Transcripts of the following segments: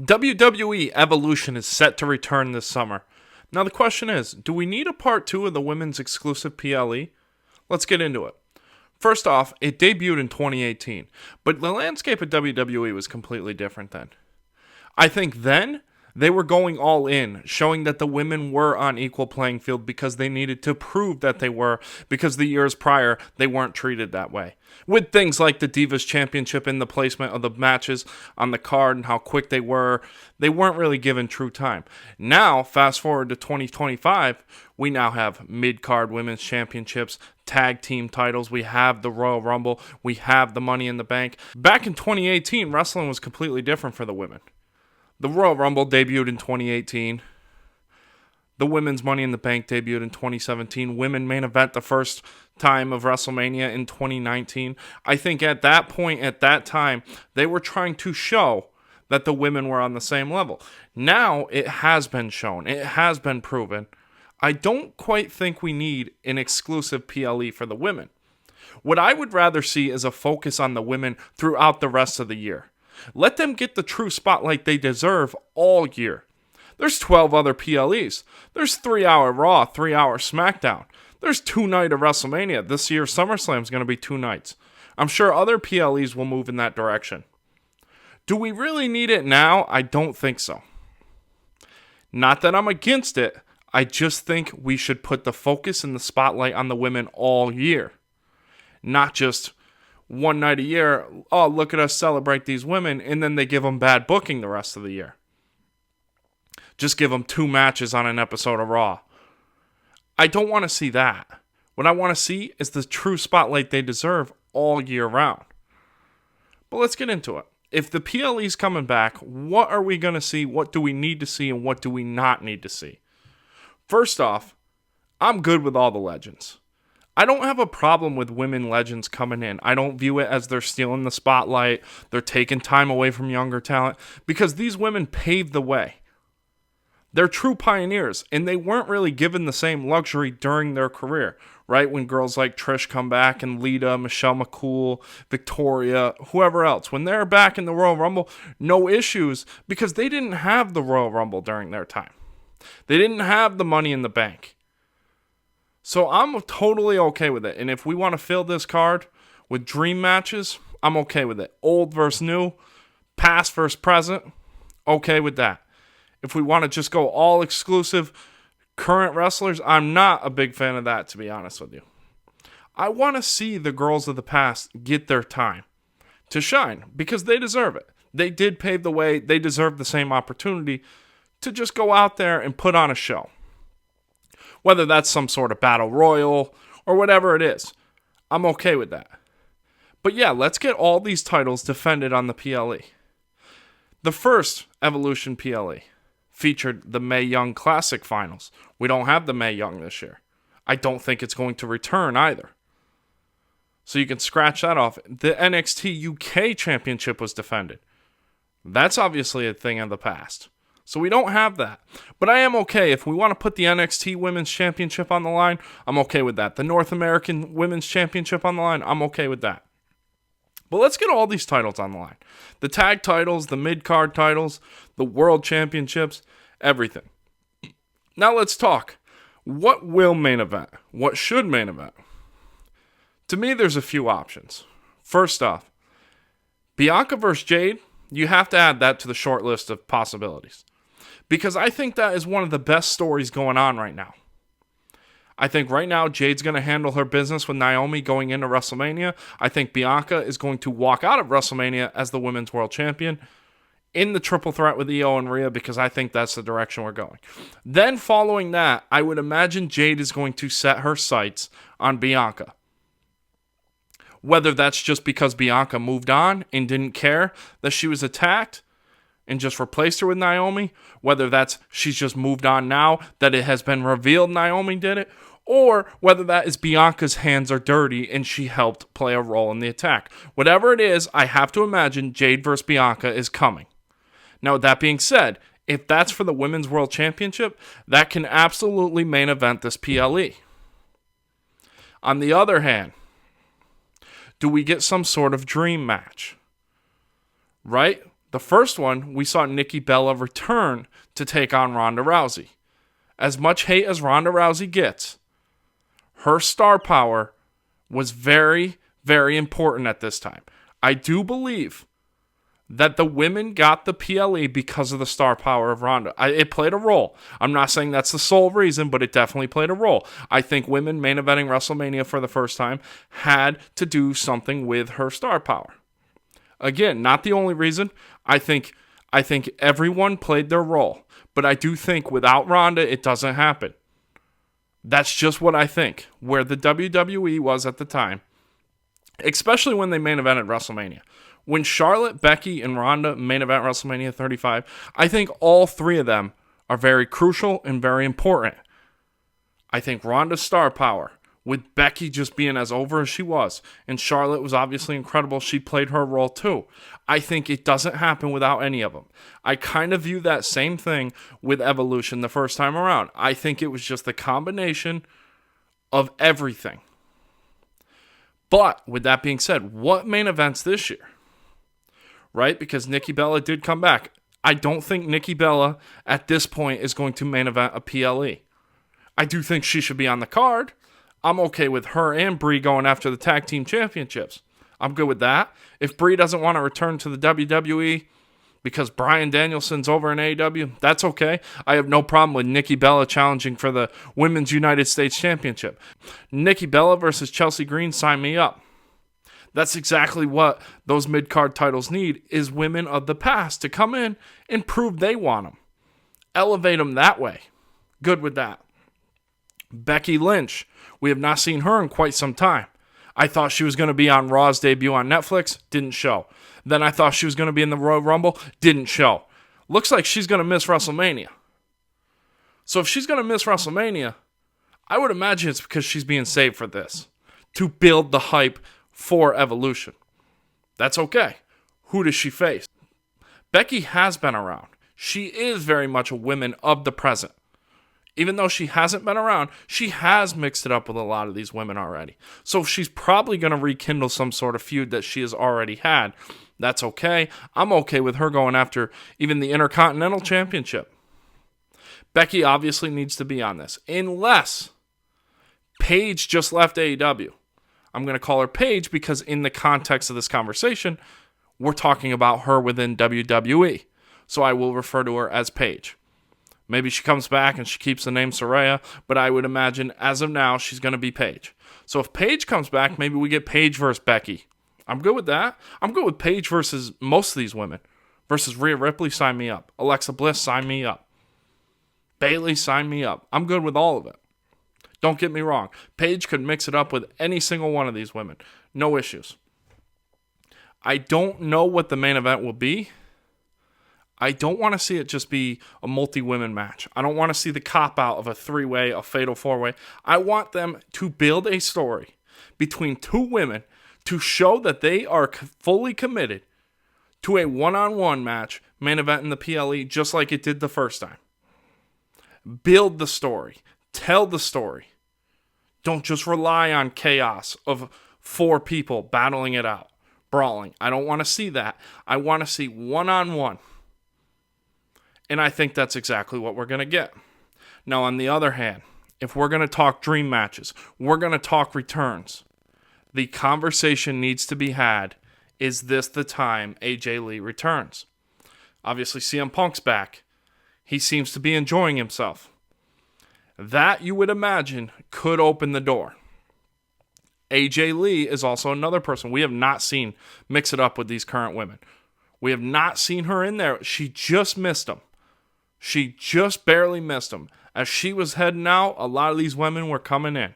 WWE Evolution is set to return this summer. Now the question is, do we need a part 2 of the women's exclusive PLE? Let's get into it. First off, it debuted in 2018, but the landscape of WWE was completely different then. I think then they were going all in, showing that the women were on equal playing field because they needed to prove that they were, because the years prior they weren't treated that way. With things like the Divas Championship and the placement of the matches on the card and how quick they weren't really given true time. Now, fast forward to 2025, we now have mid-card women's championships, tag team titles, we have the Royal Rumble, we have the Money in the Bank. Back in 2018, wrestling was completely different for the women. The Royal Rumble debuted in 2018. The Women's Money in the Bank debuted in 2017. Women main event the first time of WrestleMania in 2019. I think at that point, at that time, they were trying to show that the women were on the same level. Now it has been shown. It has been proven. I don't quite think we need an exclusive PLE for the women. What I would rather see is a focus on the women throughout the rest of the year. Let them get the true spotlight they deserve all year. There's 12 other PLEs. There's 3-hour Raw, 3-hour SmackDown. There's 2 nights of WrestleMania. This year's SummerSlam is going to be 2 nights. I'm sure other PLEs will move in that direction. Do we really need it now? I don't think so. Not that I'm against it. I just think we should put the focus and the spotlight on the women all year. Not just one night a year, oh, look at us celebrate these women, and then they give them bad booking the rest of the year. Just give them 2 matches on an episode of Raw. I don't want to see that. What I want to see is the true spotlight they deserve all year round. But let's get into it. If the PLE's coming back, what are we going to see? What do we need to see? And what do we not need to see? First off, I'm good with all the legends. I don't have a problem with women legends coming in. I don't view it as they're stealing the spotlight, they're taking time away from younger talent, because these women paved the way. They're true pioneers, and they weren't really given the same luxury during their career, right? When girls like Trish come back, and Lita, Michelle McCool, Victoria, whoever else, when they're back in the Royal Rumble, no issues, because they didn't have the Royal Rumble during their time. They didn't have the Money in the Bank. So I'm totally okay with it. And if we want to fill this card with dream matches, I'm okay with it. Old versus new, past versus present, okay with that. If we want to just go all exclusive current wrestlers, I'm not a big fan of that, to be honest with you. I want to see the girls of the past get their time to shine because they deserve it. They did pave the way. They deserve the same opportunity to just go out there and put on a show. Whether that's some sort of battle royal or whatever it is, I'm okay with that. But yeah, let's get all these titles defended on the PLE. The first Evolution PLE featured the Mae Young Classic Finals. We don't have the Mae Young this year. I don't think it's going to return either. So you can scratch that off. The NXT UK Championship was defended. That's obviously a thing of the past. So we don't have that. But I am okay. If we want to put the NXT Women's Championship on the line, I'm okay with that. The North American Women's Championship on the line, I'm okay with that. But let's get all these titles on the line. The tag titles, the mid-card titles, the world championships, everything. Now let's talk. What will main event? What should main event? To me, there's a few options. First off, Bianca versus Jade, you have to add that to the short list of possibilities. Because I think that is one of the best stories going on right now. I think right now Jade's going to handle her business with Naomi going into WrestleMania. I think Bianca is going to walk out of WrestleMania as the Women's World Champion in the triple threat with Io and Rhea because I think that's the direction we're going. Then following that, I would imagine Jade is going to set her sights on Bianca. Whether that's just because Bianca moved on and didn't care that she was attacked and just replaced her with Naomi, whether that's she's just moved on now that it has been revealed Naomi did it, or whether that is Bianca's hands are dirty and she helped play a role in the attack. Whatever it is, I have to imagine Jade versus Bianca is coming. Now, with that being said, if that's for the Women's World Championship, that can absolutely main event this PLE. On the other hand, do we get some sort of dream match? Right? The first one, we saw Nikki Bella return to take on Ronda Rousey. As much hate as Ronda Rousey gets, her star power was very, very important at this time. I do believe that the women got the PLE because of the star power of Ronda. It played a role. I'm not saying that's the sole reason, but it definitely played a role. I think women main eventing WrestleMania for the first time had to do something with her star power. Again, not the only reason. I think everyone played their role. But I do think without Ronda, it doesn't happen. That's just what I think. Where the WWE was at the time. Especially when they main evented WrestleMania. When Charlotte, Becky, and Ronda main event WrestleMania 35, I think all three of them are very crucial and very important. I think Ronda's star power, with Becky just being as over as she was, and Charlotte was obviously incredible. She played her role too. I think it doesn't happen without any of them. I kind of view that same thing with Evolution the first time around. I think it was just the combination of everything. But with that being said, what main events this year? Right? Because Nikki Bella did come back. I don't think Nikki Bella at this point is going to main event a PLE. I do think she should be on the card. I'm okay with her and Brie going after the tag team championships. I'm good with that. If Brie doesn't want to return to the WWE because Bryan Danielson's over in AEW, that's okay. I have no problem with Nikki Bella challenging for the Women's United States Championship. Nikki Bella versus Chelsea Green, sign me up. That's exactly what those mid-card titles need, is women of the past to come in and prove they want them. Elevate them that way. Good with that. Becky Lynch. We have not seen her in quite some time. I thought she was going to be on Raw's debut on Netflix. Didn't show. Then I thought she was going to be in the Royal Rumble. Didn't show. Looks like she's going to miss WrestleMania. So if she's going to miss WrestleMania, I would imagine it's because she's being saved for this. To build the hype for Evolution. That's okay. Who does she face? Becky has been around. She is very much a woman of the present. Even though she hasn't been around, she has mixed it up with a lot of these women already. So she's probably going to rekindle some sort of feud that she has already had. That's okay. I'm okay with her going after even the Intercontinental Championship. Becky obviously needs to be on this. Unless Paige just left AEW. I'm going to call her Paige because in the context of this conversation, we're talking about her within WWE. So I will refer to her as Paige. Maybe she comes back and she keeps the name Saraya, but I would imagine as of now, she's going to be Paige. So if Paige comes back, maybe we get Paige versus Becky. I'm good with that. I'm good with Paige versus most of these women. Versus Rhea Ripley, sign me up. Alexa Bliss, sign me up. Bayley, sign me up. I'm good with all of it. Don't get me wrong. Paige could mix it up with any single one of these women. No issues. I don't know what the main event will be. I don't want to see it just be a multi-women match. I don't want to see the cop-out of a three-way, a fatal four-way. I want them to build a story between two women to show that they are fully committed to a one-on-one match, main event in the PLE, just like it did the first time. Build the story. Tell the story. Don't just rely on chaos of four people battling it out, brawling. I don't want to see that. I want to see one-on-one. And I think that's exactly what we're going to get. Now, on the other hand, if we're going to talk dream matches, we're going to talk returns, the conversation needs to be had, is this the time AJ Lee returns? Obviously, CM Punk's back. He seems to be enjoying himself. That, you would imagine, could open the door. AJ Lee is also another person we have not seen mix it up with these current women. We have not seen her in there. She just missed them. She just barely missed them. As she was heading out, a lot of these women were coming in.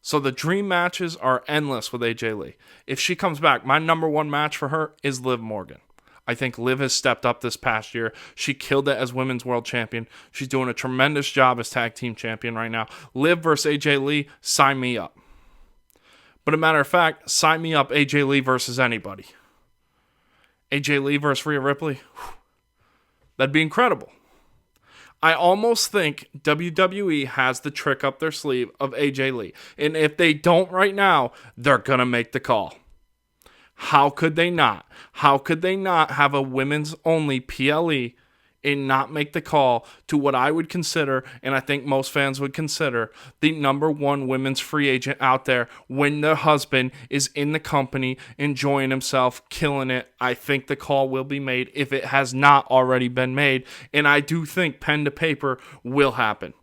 So the dream matches are endless with AJ Lee. If she comes back, my number one match for her is Liv Morgan. I think Liv has stepped up this past year. She killed it as Women's World Champion. She's doing a tremendous job as Tag Team Champion right now. Liv versus AJ Lee, sign me up. But a matter of fact, sign me up AJ Lee versus anybody. AJ Lee versus Rhea Ripley, whew, that'd be incredible. I almost think WWE has the trick up their sleeve of AJ Lee. And if they don't right now, they're going to make the call. How could they not? How could they not have a women's only PLE and not make the call to what I would consider, and I think most fans would consider, the number one women's free agent out there when the husband is in the company, enjoying himself, killing it? I think the call will be made if it has not already been made, and I do think pen to paper will happen.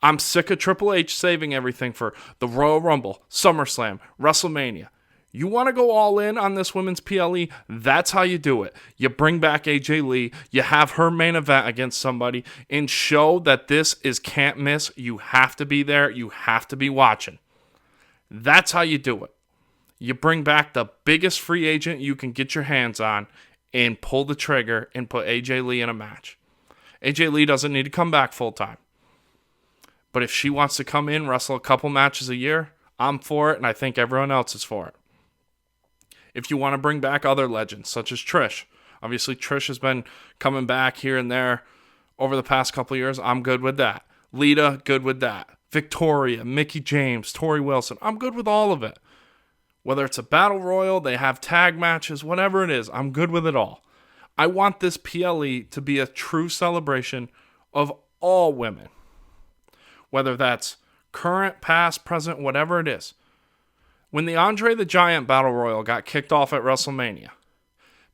I'm sick of Triple H saving everything for the Royal Rumble, SummerSlam, WrestleMania. You want to go all in on this women's PLE? That's how you do it. You bring back AJ Lee, you have her main event against somebody, and show that this is can't miss. You have to be there. You have to be watching. That's how you do it. You bring back the biggest free agent you can get your hands on and pull the trigger and put AJ Lee in a match. AJ Lee doesn't need to come back full time. But if she wants to come in, wrestle a couple matches a year, I'm for it, and I think everyone else is for it. If you want to bring back other legends, such as Trish. Obviously, Trish has been coming back here and there over the past couple of years. I'm good with that. Lita, good with that. Victoria, Mickie James, Tori Wilson. I'm good with all of it. Whether it's a battle royal, they have tag matches, whatever it is, I'm good with it all. I want this PLE to be a true celebration of all women. Whether that's current, past, present, whatever it is. When the Andre the Giant Battle Royal got kicked off at WrestleMania,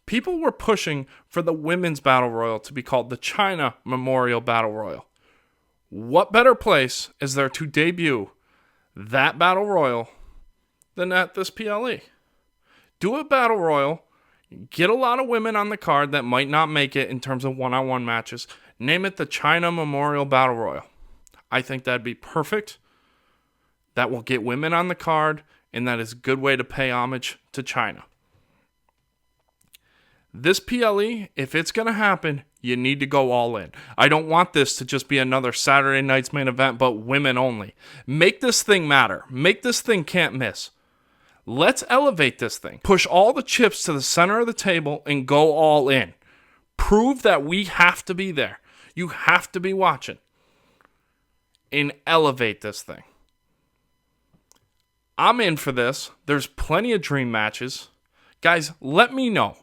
people were pushing for the Women's Battle Royal to be called the China Memorial Battle Royal. What better place is there to debut that Battle Royal than at this PLE? Do a Battle Royal, get a lot of women on the card that might not make it in terms of one-on-one matches, name it the China Memorial Battle Royal. I think that'd be perfect. That will get women on the card, and that is a good way to pay homage to China. This PLE, if it's going to happen, you need to go all in. I don't want this to just be another Saturday night's main event, but women only. Make this thing matter. Make this thing can't miss. Let's elevate this thing. Push all the chips to the center of the table and go all in. Prove that we have to be there. You have to be watching. And elevate this thing. I'm in for this. There's plenty of dream matches. Guys, let me know.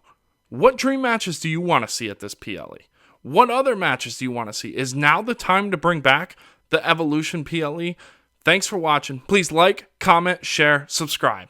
What dream matches do you want to see at this PLE? What other matches do you want to see? Is now the time to bring back the Evolution PLE? Thanks for watching. Please like, comment, share, subscribe.